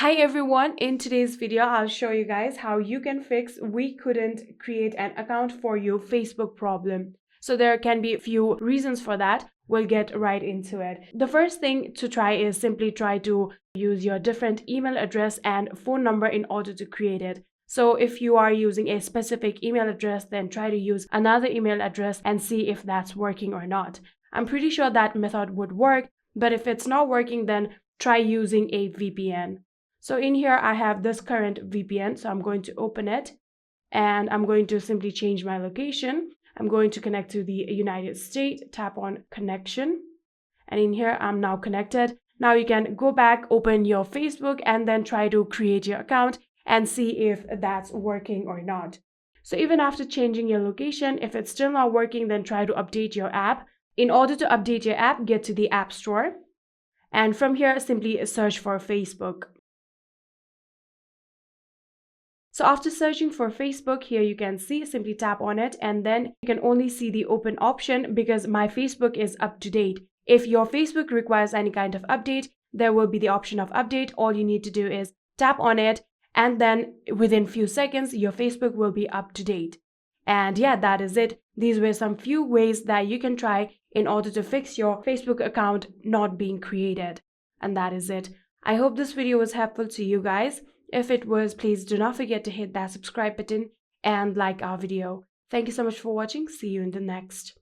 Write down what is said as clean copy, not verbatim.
Hi everyone, in today's video I'll show you guys how you can fix we couldn't create an account for you Facebook problem. So there can be a few reasons for that. We'll get right into it. The first thing to try is simply try to use your different email address and phone number in order to create it. So if you are using a specific email address, then try to use another email address and see if that's working or not. I'm pretty sure that method would work, but if it's not working, then try using a VPN. So in here, I have this current VPN. So I'm going to open it and I'm going to simply change my location. I'm going to connect to the United States, tap on connection. And in here, I'm now connected. Now you can go back, open your Facebook, and then try to create your account and see if that's working or not. So even after changing your location, if it's still not working, then try to update your app. In order to update your app, get to the App Store. And from here, simply search for Facebook. So after searching for Facebook, here you can see, simply tap on it and then you can only see the open option because my Facebook is up to date. If your Facebook requires any kind of update, there will be the option of update. All you need to do is tap on it and then within few seconds, your Facebook will be up to date. And yeah, that is it. These were some few ways that you can try in order to fix your Facebook account not being created. And that is it. I hope this video was helpful to you guys. If it was, please do not forget to hit that subscribe button and like our video. Thank you so much for watching. See you in the next.